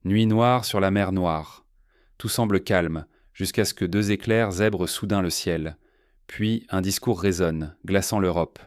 Nuit noire sur la mer Noire. Tout semble calme, jusqu'à ce que deux éclairs zèbrent soudain le ciel. Puis un discours résonne, glaçant l'Europe.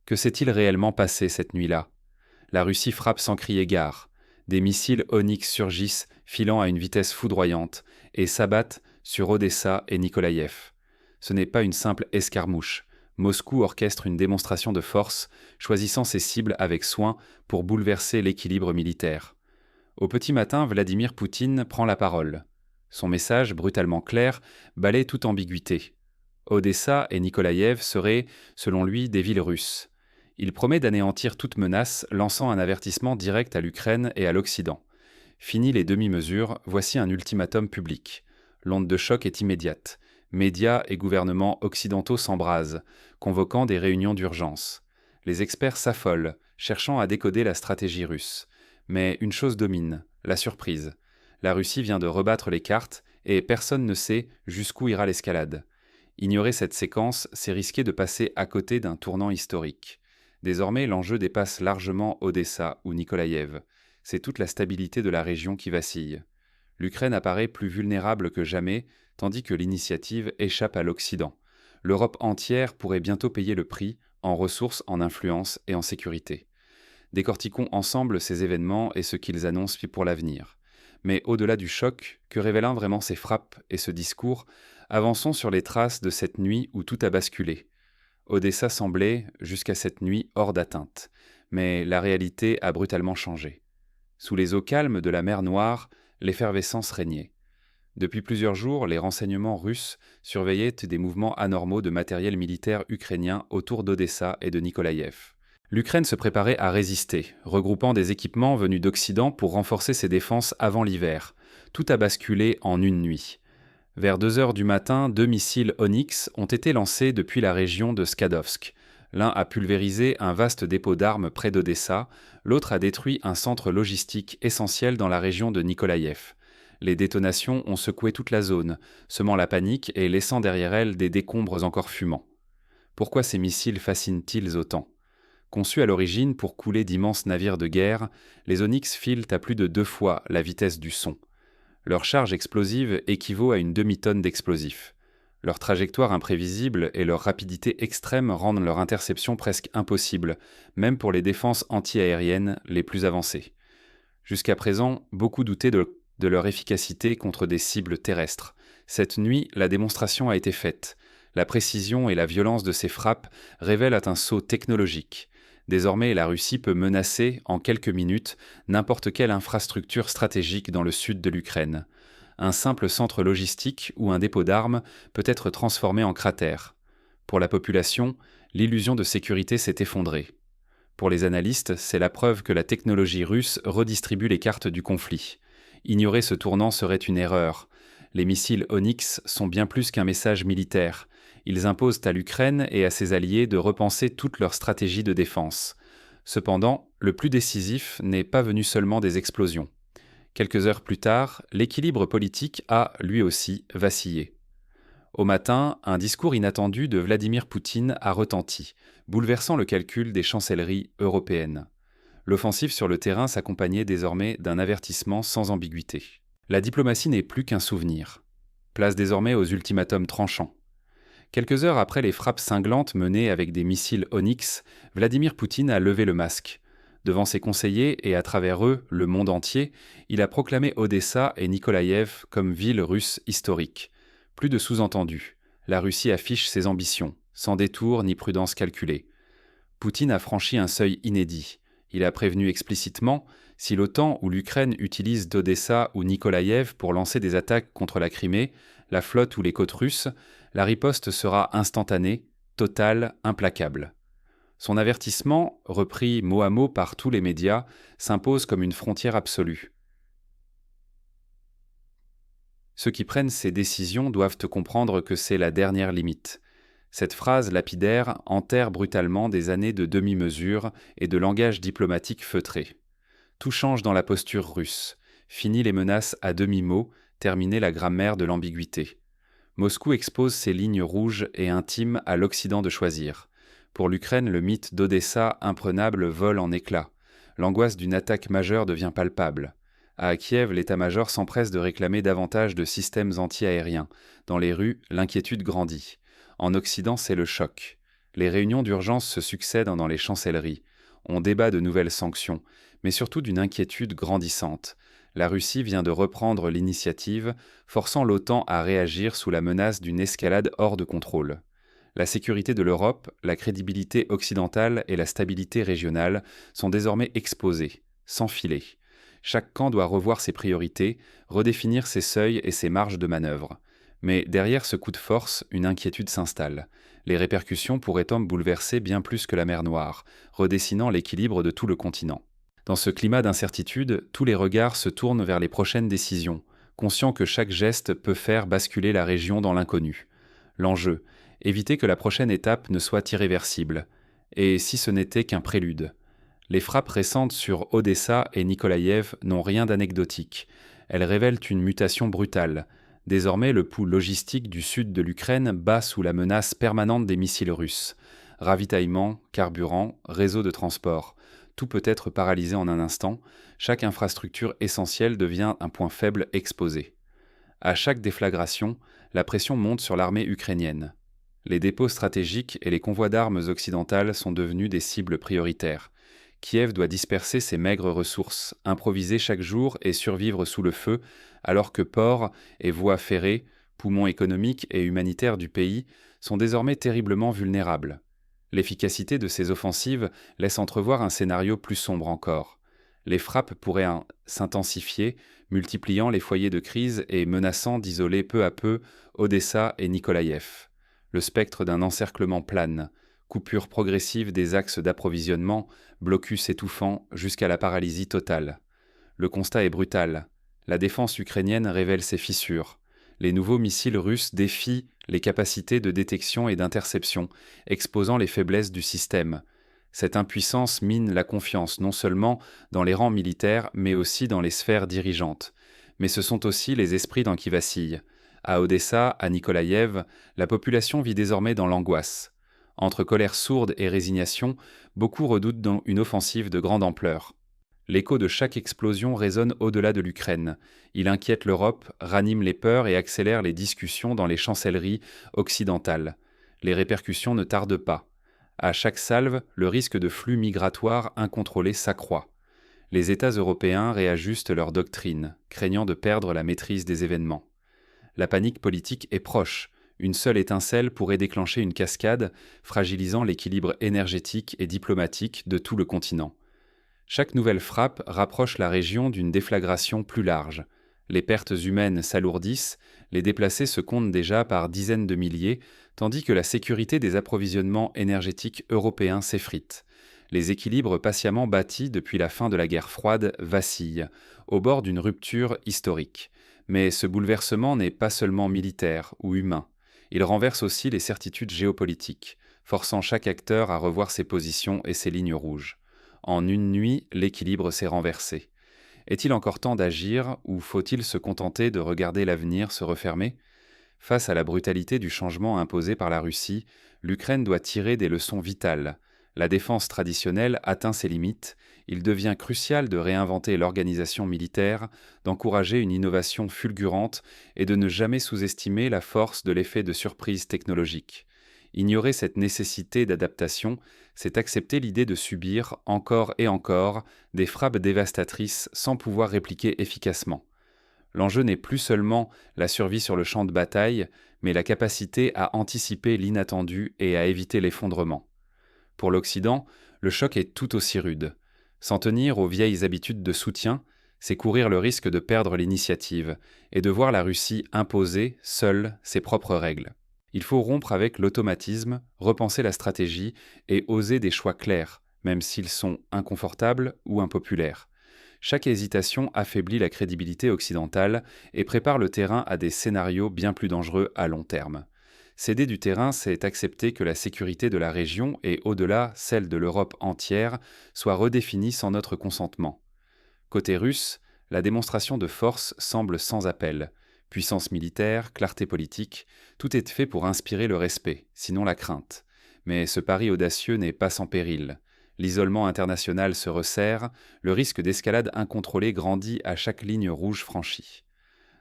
Que s'est-il réellement passé cette nuit-là? La Russie frappe sans crier gare. Des missiles Onyx surgissent, filant à une vitesse foudroyante, et s'abattent sur Odessa et Nikolaïev. Ce n'est pas une simple escarmouche. Moscou orchestre une démonstration de force, choisissant ses cibles avec soin pour bouleverser l'équilibre militaire. Au petit matin, Vladimir Poutine prend la parole. Son message, brutalement clair, balaie toute ambiguïté. Odessa et Nikolaïev seraient, selon lui, des villes russes. Il promet d'anéantir toute menace, lançant un avertissement direct à l'Ukraine et à l'Occident. Fini les demi-mesures, voici un ultimatum public. L'onde de choc est immédiate. Médias et gouvernements occidentaux s'embrasent, convoquant des réunions d'urgence. Les experts s'affolent, cherchant à décoder la stratégie russe. Mais une chose domine, la surprise. La Russie vient de rebattre les cartes et personne ne sait jusqu'où ira l'escalade. Ignorer cette séquence, c'est risquer de passer à côté d'un tournant historique. Désormais, l'enjeu dépasse largement Odessa ou Nikolaïev. C'est toute la stabilité de la région qui vacille. L'Ukraine apparaît plus vulnérable que jamais, tandis que l'initiative échappe à l'Occident. L'Europe entière pourrait bientôt payer le prix en ressources, en influence et en sécurité. Décortiquons ensemble ces événements et ce qu'ils annoncent pour l'avenir. Mais au-delà du choc, que révèlent vraiment ces frappes et ce discours, avançons sur les traces de cette nuit où tout a basculé. Odessa semblait, jusqu'à cette nuit, hors d'atteinte. Mais la réalité a brutalement changé. Sous les eaux calmes de la mer Noire, l'effervescence régnait. Depuis plusieurs jours, les renseignements russes surveillaient des mouvements anormaux de matériel militaire ukrainien autour d'Odessa et de Nikolaïev. L'Ukraine se préparait à résister, regroupant des équipements venus d'Occident pour renforcer ses défenses avant l'hiver. Tout a basculé en une nuit. Vers 2 heures du matin, 2 missiles Onyx ont été lancés depuis la région de Skadovsk. L'un a pulvérisé un vaste dépôt d'armes près d'Odessa, l'autre a détruit un centre logistique essentiel dans la région de Nikolaïev. Les détonations ont secoué toute la zone, semant la panique et laissant derrière elle des décombres encore fumants. Pourquoi ces missiles fascinent-ils autant? Conçus à l'origine pour couler d'immenses navires de guerre, les Onyx filent à plus de 2 fois la vitesse du son. Leur charge explosive équivaut à une demi-tonne d'explosifs. Leur trajectoire imprévisible et leur rapidité extrême rendent leur interception presque impossible, même pour les défenses anti-aériennes les plus avancées. Jusqu'à présent, beaucoup doutaient de leur efficacité contre des cibles terrestres. Cette nuit, la démonstration a été faite. La précision et la violence de ces frappes révèlent un saut technologique. Désormais, la Russie peut menacer, en quelques minutes, n'importe quelle infrastructure stratégique dans le sud de l'Ukraine. Un simple centre logistique ou un dépôt d'armes peut être transformé en cratère. Pour la population, l'illusion de sécurité s'est effondrée. Pour les analystes, c'est la preuve que la technologie russe redistribue les cartes du conflit. Ignorer ce tournant serait une erreur. Les missiles Onyx sont bien plus qu'un message militaire. Ils imposent à l'Ukraine et à ses alliés de repenser toute leur stratégie de défense. Cependant, le plus décisif n'est pas venu seulement des explosions. Quelques heures plus tard, l'équilibre politique a, lui aussi, vacillé. Au matin, un discours inattendu de Vladimir Poutine a retenti, bouleversant le calcul des chancelleries européennes. L'offensive sur le terrain s'accompagnait désormais d'un avertissement sans ambiguïté. La diplomatie n'est plus qu'un souvenir. Place désormais aux ultimatums tranchants. Quelques heures après les frappes cinglantes menées avec des missiles Onyx, Vladimir Poutine a levé le masque. Devant ses conseillers et à travers eux, le monde entier, il a proclamé Odessa et Nikolaïev comme villes russes historiques. Plus de sous-entendus. La Russie affiche ses ambitions, sans détour ni prudence calculée. Poutine a franchi un seuil inédit. Il a prévenu explicitement, si l'OTAN ou l'Ukraine utilisent d'Odessa ou Nikolaïev pour lancer des attaques contre la Crimée, la flotte ou les côtes russes, la riposte sera instantanée, totale, implacable. Son avertissement, repris mot à mot par tous les médias, s'impose comme une frontière absolue. Ceux qui prennent ces décisions doivent comprendre que c'est la dernière limite. Cette phrase lapidaire enterre brutalement des années de demi-mesure et de langage diplomatique feutré. Tout change dans la posture russe. Fini les menaces à demi-mot, terminée la grammaire de l'ambiguïté. Moscou expose ses lignes rouges et intimes à l'Occident de choisir. Pour l'Ukraine, le mythe d'Odessa imprenable vole en éclats. L'angoisse d'une attaque majeure devient palpable. À Kiev, l'état-major s'empresse de réclamer davantage de systèmes anti-aériens. Dans les rues, l'inquiétude grandit. En Occident, c'est le choc. Les réunions d'urgence se succèdent dans les chancelleries. On débat de nouvelles sanctions, mais surtout d'une inquiétude grandissante. La Russie vient de reprendre l'initiative, forçant l'OTAN à réagir sous la menace d'une escalade hors de contrôle. La sécurité de l'Europe, la crédibilité occidentale et la stabilité régionale sont désormais exposées, sans filet. Chaque camp doit revoir ses priorités, redéfinir ses seuils et ses marges de manœuvre. Mais derrière ce coup de force, une inquiétude s'installe. Les répercussions pourraient bouleverser bien plus que la mer Noire, redessinant l'équilibre de tout le continent. Dans ce climat d'incertitude, tous les regards se tournent vers les prochaines décisions, conscients que chaque geste peut faire basculer la région dans l'inconnu. L'enjeu, éviter que la prochaine étape ne soit irréversible. Et si ce n'était qu'un prélude? Les frappes récentes sur Odessa et Nikolaïev n'ont rien d'anecdotique. Elles révèlent une mutation brutale. Désormais, le pouls logistique du sud de l'Ukraine bat sous la menace permanente des missiles russes. Ravitaillement, carburant, réseau de transport. Tout peut être paralysé en un instant. Chaque infrastructure essentielle devient un point faible exposé. À chaque déflagration, la pression monte sur l'armée ukrainienne. Les dépôts stratégiques et les convois d'armes occidentales sont devenus des cibles prioritaires. Kiev doit disperser ses maigres ressources, improviser chaque jour et survivre sous le feu, alors que ports et voies ferrées, poumons économiques et humanitaires du pays, sont désormais terriblement vulnérables. L'efficacité de ces offensives laisse entrevoir un scénario plus sombre encore. Les frappes pourraient s'intensifier, multipliant les foyers de crise et menaçant d'isoler peu à peu Odessa et Nikolaïev. Le spectre d'un encerclement plane, coupure progressive des axes d'approvisionnement, blocus étouffant jusqu'à la paralysie totale. Le constat est brutal. La défense ukrainienne révèle ses fissures. Les nouveaux missiles russes défient les capacités de détection et d'interception, exposant les faiblesses du système. Cette impuissance mine la confiance non seulement dans les rangs militaires, mais aussi dans les sphères dirigeantes. Mais ce sont aussi les esprits qui vacillent. À Odessa, à Nikolaïev, la population vit désormais dans l'angoisse. Entre colère sourde et résignation, beaucoup redoutent une offensive de grande ampleur. L'écho de chaque explosion résonne au-delà de l'Ukraine. Il inquiète l'Europe, ranime les peurs et accélère les discussions dans les chancelleries occidentales. Les répercussions ne tardent pas. À chaque salve, le risque de flux migratoires incontrôlés s'accroît. Les États européens réajustent leur doctrine, craignant de perdre la maîtrise des événements. La panique politique est proche. Une seule étincelle pourrait déclencher une cascade, fragilisant l'équilibre énergétique et diplomatique de tout le continent. Chaque nouvelle frappe rapproche la région d'une déflagration plus large. Les pertes humaines s'alourdissent, les déplacés se comptent déjà par dizaines de milliers, tandis que la sécurité des approvisionnements énergétiques européens s'effrite. Les équilibres patiemment bâtis depuis la fin de la guerre froide vacillent, au bord d'une rupture historique. Mais ce bouleversement n'est pas seulement militaire ou humain. Il renverse aussi les certitudes géopolitiques, forçant chaque acteur à revoir ses positions et ses lignes rouges. En une nuit, l'équilibre s'est renversé. Est-il encore temps d'agir ou faut-il se contenter de regarder l'avenir se refermer? Face à la brutalité du changement imposé par la Russie, l'Ukraine doit tirer des leçons vitales. La défense traditionnelle atteint ses limites. Il devient crucial de réinventer l'organisation militaire, d'encourager une innovation fulgurante et de ne jamais sous-estimer la force de l'effet de surprise technologique. Ignorer cette nécessité d'adaptation, c'est accepter l'idée de subir, encore et encore, des frappes dévastatrices sans pouvoir répliquer efficacement. L'enjeu n'est plus seulement la survie sur le champ de bataille, mais la capacité à anticiper l'inattendu et à éviter l'effondrement. Pour l'Occident, le choc est tout aussi rude. S'en tenir aux vieilles habitudes de soutien, c'est courir le risque de perdre l'initiative et de voir la Russie imposer, seule, ses propres règles. Il faut rompre avec l'automatisme, repenser la stratégie et oser des choix clairs, même s'ils sont inconfortables ou impopulaires. Chaque hésitation affaiblit la crédibilité occidentale et prépare le terrain à des scénarios bien plus dangereux à long terme. Céder du terrain, c'est accepter que la sécurité de la région et au-delà celle de l'Europe entière soit redéfinie sans notre consentement. Côté russe, la démonstration de force semble sans appel. Puissance militaire, clarté politique, tout est fait pour inspirer le respect, sinon la crainte. Mais ce pari audacieux n'est pas sans péril. L'isolement international se resserre, le risque d'escalade incontrôlée grandit à chaque ligne rouge franchie.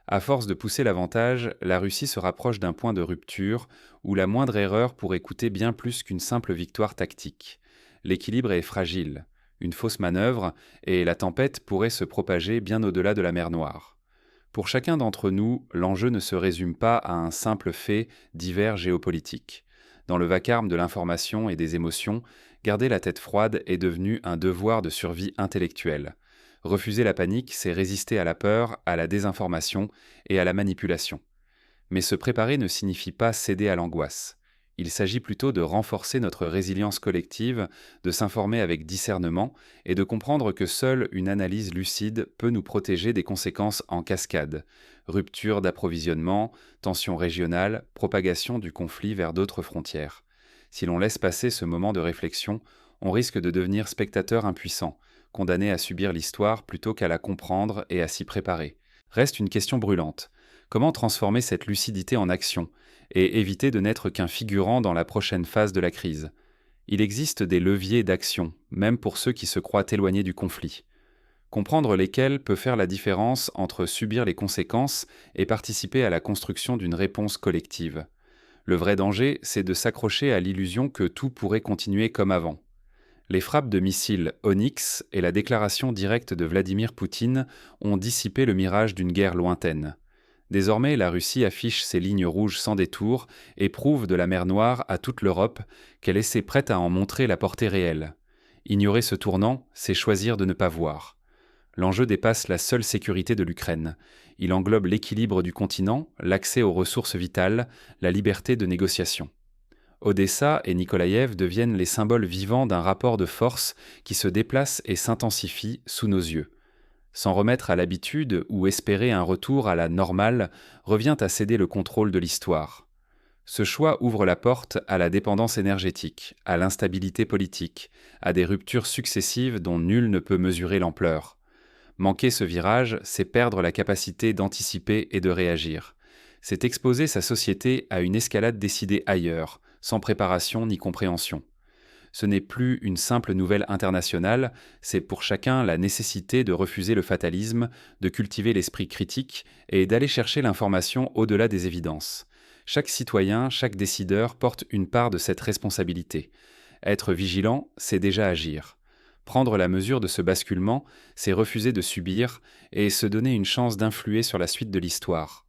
À force de pousser l'avantage, la Russie se rapproche d'un point de rupture où la moindre erreur pourrait coûter bien plus qu'une simple victoire tactique. L'équilibre est fragile. Une fausse manœuvre, et la tempête pourrait se propager bien au-delà de la mer Noire. Pour chacun d'entre nous, l'enjeu ne se résume pas à un simple fait divers géopolitique. Dans le vacarme de l'information et des émotions, garder la tête froide est devenu un devoir de survie intellectuelle. Refuser la panique, c'est résister à la peur, à la désinformation et à la manipulation. Mais se préparer ne signifie pas céder à l'angoisse. Il s'agit plutôt de renforcer notre résilience collective, de s'informer avec discernement et de comprendre que seule une analyse lucide peut nous protéger des conséquences en cascade. Rupture d'approvisionnement, tensions régionales, propagation du conflit vers d'autres frontières. Si l'on laisse passer ce moment de réflexion, on risque de devenir spectateur impuissant, condamné à subir l'histoire plutôt qu'à la comprendre et à s'y préparer. Reste une question brûlante. Comment transformer cette lucidité en action et éviter de n'être qu'un figurant dans la prochaine phase de la crise? Il existe des leviers d'action, même pour ceux qui se croient éloignés du conflit. Comprendre lesquels peut faire la différence entre subir les conséquences et participer à la construction d'une réponse collective. Le vrai danger, c'est de s'accrocher à l'illusion que tout pourrait continuer comme avant. Les frappes de missiles Onyx et la déclaration directe de Vladimir Poutine ont dissipé le mirage d'une guerre lointaine. Désormais, la Russie affiche ses lignes rouges sans détour et prouve de la mer Noire à toute l'Europe qu'elle essaie prête à en montrer la portée réelle. Ignorer ce tournant, c'est choisir de ne pas voir. L'enjeu dépasse la seule sécurité de l'Ukraine. Il englobe l'équilibre du continent, l'accès aux ressources vitales, la liberté de négociation. Odessa et Nikolaïev deviennent les symboles vivants d'un rapport de force qui se déplace et s'intensifie sous nos yeux. S'en remettre à l'habitude ou espérer un retour à la normale revient à céder le contrôle de l'histoire. Ce choix ouvre la porte à la dépendance énergétique, à l'instabilité politique, à des ruptures successives dont nul ne peut mesurer l'ampleur. Manquer ce virage, c'est perdre la capacité d'anticiper et de réagir. C'est exposer sa société à une escalade décidée ailleurs, sans préparation ni compréhension. Ce n'est plus une simple nouvelle internationale, c'est pour chacun la nécessité de refuser le fatalisme, de cultiver l'esprit critique et d'aller chercher l'information au-delà des évidences. Chaque citoyen, chaque décideur porte une part de cette responsabilité. Être vigilant, c'est déjà agir. Prendre la mesure de ce basculement, c'est refuser de subir et se donner une chance d'influer sur la suite de l'histoire.